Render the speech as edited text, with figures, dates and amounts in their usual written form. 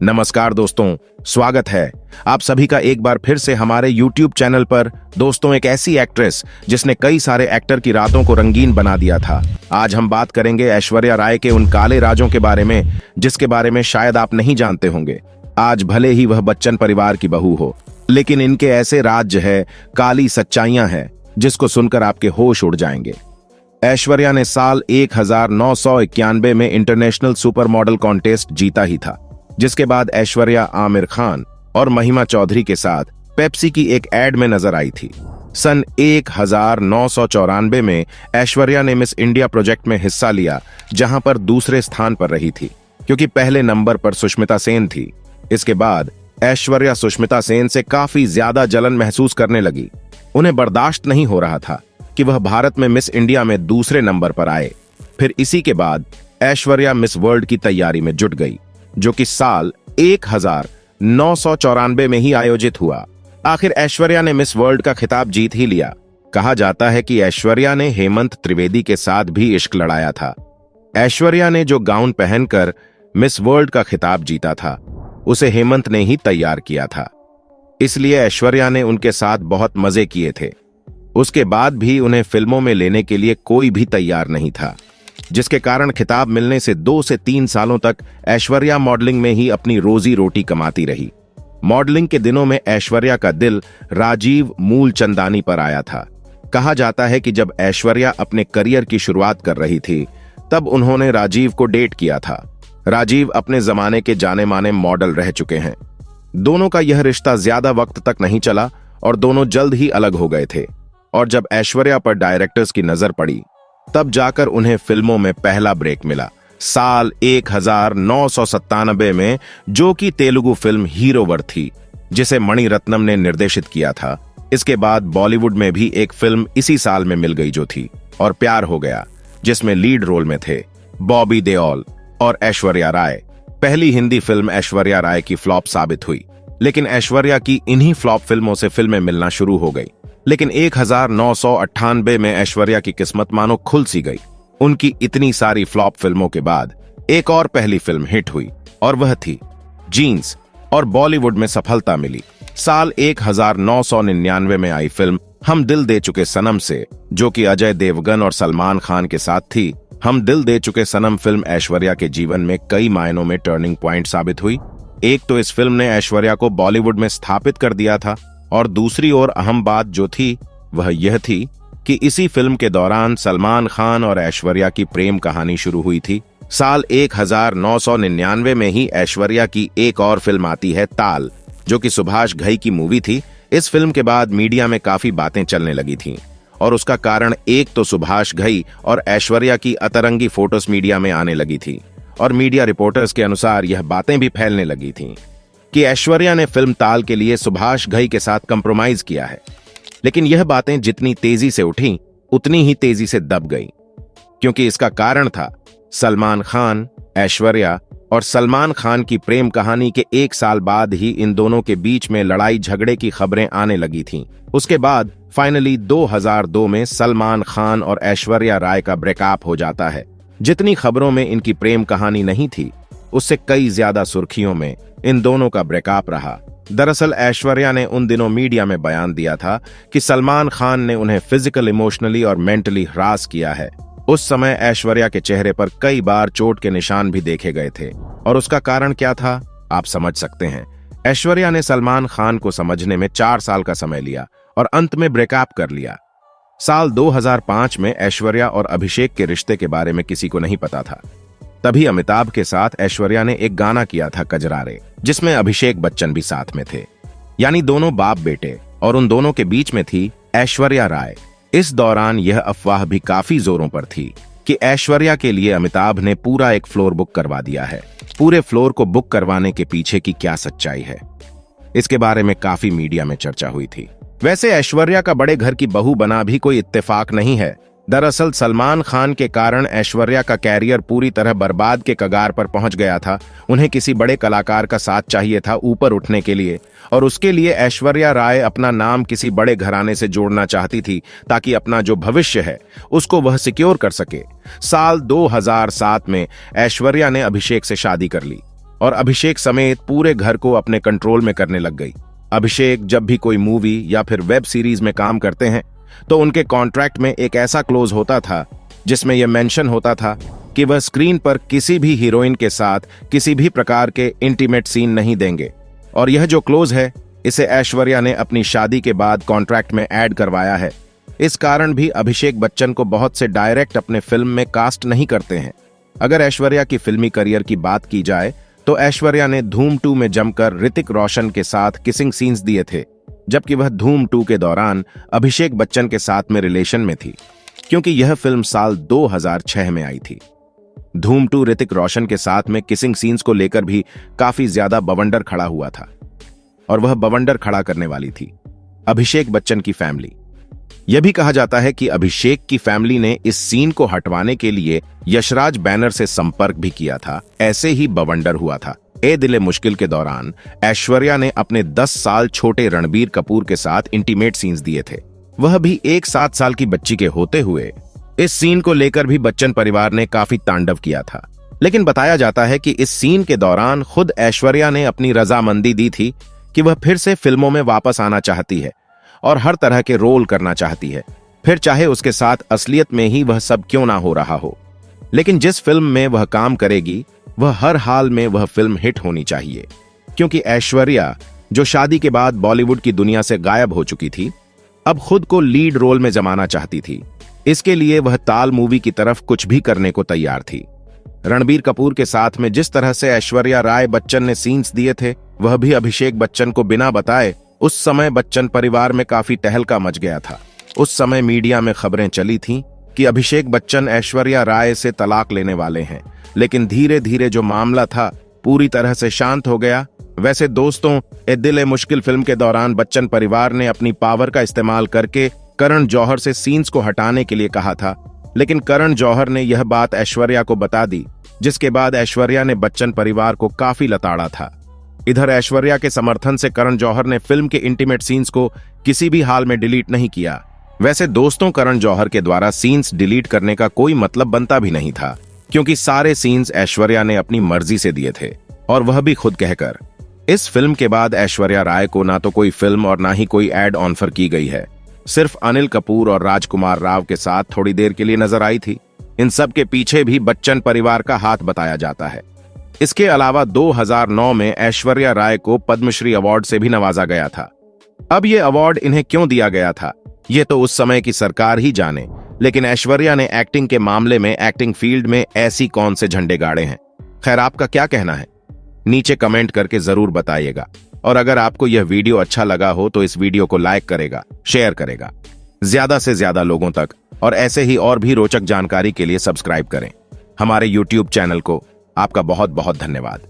नमस्कार दोस्तों, स्वागत है आप सभी का एक बार फिर से हमारे YouTube चैनल पर। दोस्तों, एक ऐसी एक्ट्रेस जिसने कई सारे एक्टर की रातों को रंगीन बना दिया था। आज हम बात करेंगे ऐश्वर्या राय के उन काले राजों के बारे में जिसके बारे में शायद आप नहीं जानते होंगे। आज भले ही वह बच्चन परिवार की बहू हो, लेकिन इनके ऐसे राज्य है, काली सच्चाइयां हैं जिसको सुनकर आपके होश उड़ जाएंगे। ऐश्वर्या ने साल 1991 में इंटरनेशनल सुपर मॉडल कॉन्टेस्ट जीता ही था, जिसके बाद ऐश्वर्या आमिर खान और महिमा चौधरी के साथ पेप्सी की एक एड में नजर आई थी। सन 1994 में ऐश्वर्या ने मिस इंडिया प्रोजेक्ट में हिस्सा लिया, जहां पर दूसरे स्थान पर रही थी क्योंकि पहले नंबर पर सुष्मिता सेन थी। इसके बाद ऐश्वर्या सुष्मिता सेन से काफी ज्यादा जलन महसूस करने लगी। उन्हें बर्दाश्त नहीं हो रहा था कि वह भारत में मिस इंडिया में दूसरे नंबर पर आए। फिर इसी के बाद ऐश्वर्या मिस वर्ल्ड की तैयारी में जुट गई, जो कि साल 1994 में ही आयोजित हुआ। आखिर ऐश्वर्या ने मिस वर्ल्ड का खिताब जीत ही लिया। कहा जाता है कि ऐश्वर्या ने हेमंत त्रिवेदी के साथ भी इश्क लड़ाया था। ऐश्वर्या ने जो गाउन पहनकर मिस वर्ल्ड का खिताब जीता था, उसे हेमंत ने ही तैयार किया था। इसलिए ऐश्वर्या ने उनके साथ बहुत मजे किए थे। उसके बाद भी उन्हें फिल्मों में लेने के लिए कोई भी तैयार नहीं था, जिसके कारण खिताब मिलने से 2 से 3 सालों तक ऐश्वर्या मॉडलिंग में ही अपनी रोजी रोटी कमाती रही। मॉडलिंग के दिनों में ऐश्वर्या का दिल राजीव मूलचंदानी पर आया था। कहा जाता है कि जब ऐश्वर्या अपने करियर की शुरुआत कर रही थी, तब उन्होंने राजीव को डेट किया था। राजीव अपने जमाने के जाने माने मॉडल रह चुके हैं। दोनों का यह रिश्ता ज्यादा वक्त तक नहीं चला और दोनों जल्द ही अलग हो गए थे। और जब ऐश्वर्या पर डायरेक्टर्स की नजर पड़ी, तब जाकर उन्हें फिल्मों में पहला ब्रेक मिला, साल 1997 में, जो कि तेलुगु फिल्म हीरोवर थी, जिसे मणि रत्नम ने निर्देशित किया था। इसके बाद बॉलीवुड में भी एक फिल्म इसी साल में मिल गई, जो थी और प्यार हो गया, जिसमें लीड रोल में थे बॉबी देओल और ऐश्वर्या राय। पहली हिंदी फिल्म ऐश्वर्या राय की फ्लॉप साबित हुई, लेकिन ऐश्वर्या की इन्हीं फ्लॉप फिल्मों से फिल्में मिलना शुरू हो गई। लेकिन 1998 में ऐश्वर्या की किस्मत मानो खुल सी गई। उनकी इतनी सारी फ्लॉप फिल्मों के बाद एक और पहली फिल्म हिट हुई और वह थी जीन्स, और बॉलीवुड में सफलता मिली। साल 1999 में आई फिल्म हम दिल दे चुके सनम से, जो कि अजय देवगन और सलमान खान के साथ थी। हम दिल दे चुके सनम फिल्म ऐश्वर्या के जीवन में कई मायनों में टर्निंग पॉइंट साबित हुई। एक तो इस फिल्म ने ऐश्वर्या को बॉलीवुड में स्थापित कर दिया था, और दूसरी ओर अहम बात जो थी वह यह थी कि इसी फिल्म के दौरान सलमान खान और ऐश्वर्या की प्रेम कहानी शुरू हुई थी। साल 1999 में ही ऐश्वर्या की एक और फिल्म आती है ताल, जो कि सुभाष घई की मूवी थी। इस फिल्म के बाद मीडिया में काफी बातें चलने लगी थीं, और उसका कारण एक तो सुभाष घई और ऐश्वर्या की अतरंगी फोटोज मीडिया में आने लगी थी, और मीडिया रिपोर्टर्स के अनुसार यह बातें भी फैलने लगी थीं कि ऐश्वर्या ने फिल्म ताल के लिए सुभाष घई के साथ कंप्रोमाइज किया है। लेकिन यह बातें जितनी तेजी से उठी, उतनी ही तेजी से दब गई, क्योंकि इसका कारण था सलमान खान, ऐश्वर्या और सलमान खान की प्रेम कहानी के 1 साल बाद ही इन दोनों के बीच में लड़ाई झगड़े की खबरें आने लगी थीं। उसके बाद फाइनली 2002 में सलमान खान और ऐश्वर्या राय का ब्रेकअप हो जाता है। जितनी खबरों में इनकी प्रेम कहानी नहीं थी, उससे कई ज्यादा सुर्खियों में इन दोनों का ब्रेकअप रहा। दरअसल ऐश्वर्या ने उन दिनों मीडिया में बयान दिया था कि सलमान खान ने उन्हें फिजिकल, इमोशनली और मेंटली हरास किया है। उस समय ऐश्वर्या के चेहरे पर कई बार चोट के निशान भी देखे गए थे, और उसका कारण क्या था आप समझ सकते हैं। ऐश्वर्या ने सलमान खान को समझने में 4 साल का समय लिया और अंत में ब्रेकअप कर लिया। साल 2005 में ऐश्वर्या और अभिषेक के रिश्ते के बारे में किसी को नहीं पता था। तभी अमिताभ के साथ ऐश्वर्या ने एक गाना किया था कजरारे, जिसमें अभिषेक बच्चन भी साथ में थे, यानी दोनों बाप बेटे, और उन दोनों के बीच में थी ऐश्वर्या राय। इस दौरान यह अफवाह भी काफी जोरों पर थी कि ऐश्वर्या के लिए अमिताभ ने पूरा एक फ्लोर बुक करवा दिया है। पूरे फ्लोर को बुक करवाने के पीछे की क्या सच्चाई है, इसके बारे में काफी मीडिया में चर्चा हुई थी। वैसे ऐश्वर्या का बड़े घर की बहू बना भी कोई इत्तेफाक नहीं है। दरअसल सलमान खान के कारण ऐश्वर्या का कैरियर पूरी तरह बर्बाद के कगार पर पहुंच गया था। उन्हें किसी बड़े कलाकार का साथ चाहिए था ऊपर उठने के लिए, और उसके लिए ऐश्वर्या राय अपना नाम किसी बड़े घराने से जोड़ना चाहती थी, ताकि अपना जो भविष्य है उसको वह सिक्योर कर सके। साल 2007 में ऐश्वर्या ने अभिषेक से शादी कर ली। और अभिषेक समेत पूरे घर को अपने कंट्रोल में करने लग गई। अभिषेक जब भी कोई मूवी या फिर वेब सीरीज में काम करते हैं तो उनके कॉन्ट्रैक्ट में एक ऐसा क्लोज होता था जिसमें यह मेंशन होता था कि वह स्क्रीन पर किसी भी हीरोइन के साथ किसी भी प्रकार के इंटीमेट सीन नहीं देंगे। और यह जो क्लोज है इसे ऐश्वर्या ने अपनी शादी के बाद कॉन्ट्रैक्ट में ऐड करवाया है। इस कारण भी अभिषेक बच्चन को बहुत से डायरेक्ट अपने फिल्म में कास्ट नहीं करते हैं। अगर ऐश्वर्या की फिल्मी करियर की बात की जाए तो ऐश्वर्या ने धूम 2 में जमकर ऋतिक रोशन के साथ किसिंग सीन्स दिए थे, जबकि वह धूम 2 के दौरान अभिषेक बच्चन के साथ में रिलेशन में थी, क्योंकि यह फिल्म साल 2006 में आई थी। धूम 2 ऋतिक रोशन के साथ में किसिंग सीन्स को लेकर भी काफी ज्यादा बवंडर खड़ा हुआ था, और वह बवंडर खड़ा करने वाली थी अभिषेक बच्चन की फैमिली। यह भी कहा जाता है कि अभिषेक की फैमिली ने इस सीन को हटवाने के लिए यशराज बैनर से संपर्क भी किया था। ऐसे ही बवंडर हुआ था। ए दिले मुश्किल के दौरान ऐश्वर्या ने अपने 10 साल छोटे रणबीर कपूर के साथ इंटीमेट सीन्स दिए थे, वह भी एक 7 साल की बच्ची के होते हुए। इस सीन को लेकर भी बच्चन परिवार ने काफी तांडव किया था, लेकिन बताया जाता है कि इस सीन के दौरान खुद ऐश्वर्या ने अपनी रजामंदी दी थी कि वह फिर से फिल्मों में वापस आना चाहती है और हर तरह के रोल करना चाहती है, फिर चाहे उसके साथ असलियत में ही वह सब क्यों ना हो रहा हो। लेकिन जिस फिल्म में वह काम करेगी वह हर हाल में वह फिल्म हिट होनी चाहिए, क्योंकि ऐश्वर्या जो शादी के बाद बॉलीवुड की दुनिया से गायब हो चुकी थी, अब खुद को लीड रोल में जमाना चाहती थी। इसके लिए वह ताल मूवी की तरफ कुछ भी करने को तैयार थी। रणबीर कपूर के साथ में जिस तरह से ऐश्वर्या राय बच्चन ने सीन्स दिए थे, वह भी अभिषेक बच्चन को बिना बताए उस समय बच्चन परिवार में काफी तहलका मच गया था। उस समय मीडिया में खबरें चली थीं कि अभिषेक बच्चन ऐश्वर्या राय से तलाक लेने वाले हैं, लेकिन धीरे धीरे जो मामला था पूरी तरह से शांत हो गया। वैसे दोस्तों, ए दिल मुश्किल फिल्म के दौरान बच्चन परिवार ने अपनी पावर का इस्तेमाल करके करण जौहर से सीन्स को हटाने के लिए कहा था, लेकिन करण जौहर ने यह बात ऐश्वर्या को बता दी, जिसके बाद ऐश्वर्या ने बच्चन परिवार को काफी लताड़ा था। इधर ऐश्वर्या के समर्थन से करण जौहर ने फिल्म के इंटीमेट सीन्स को किसी भी हाल में डिलीट नहीं किया। वैसे दोस्तों, करण जौहर के द्वारा सीन्स डिलीट करने का कोई मतलब बनता भी नहीं था, क्योंकि सारे सीन्स ऐश्वर्या ने अपनी मर्जी से दिए थे, और वह भी खुद कहकर। इस फिल्म के बाद ऐश्वर्या राय को ना तो कोई फिल्म और ना ही कोई एड ऑफर की गई है। सिर्फ अनिल कपूर और राजकुमार राव के साथ थोड़ी देर के लिए नजर आई थी। इन सब के पीछे भी बच्चन परिवार का हाथ बताया जाता है। इसके अलावा 2009 में ऐश्वर्या राय को पद्मश्री अवार्ड से भी नवाजा गया था। अब ये अवार्ड इन्हें क्यों दिया गया था, ये तो उस समय की सरकार ही जाने, लेकिन ऐश्वर्या ने एक्टिंग के मामले में एक्टिंग फील्ड में ऐसी कौन से झंडे गाड़े हैं। खैर, आपका क्या कहना है नीचे कमेंट करके जरूर बताइएगा, और अगर आपको यह वीडियो अच्छा लगा हो तो इस वीडियो को लाइक करेगा, शेयर करेगा ज्यादा से ज्यादा लोगों तक, और ऐसे ही और भी रोचक जानकारी के लिए सब्सक्राइब करें हमारे YouTube चैनल को। आपका बहुत बहुत धन्यवाद।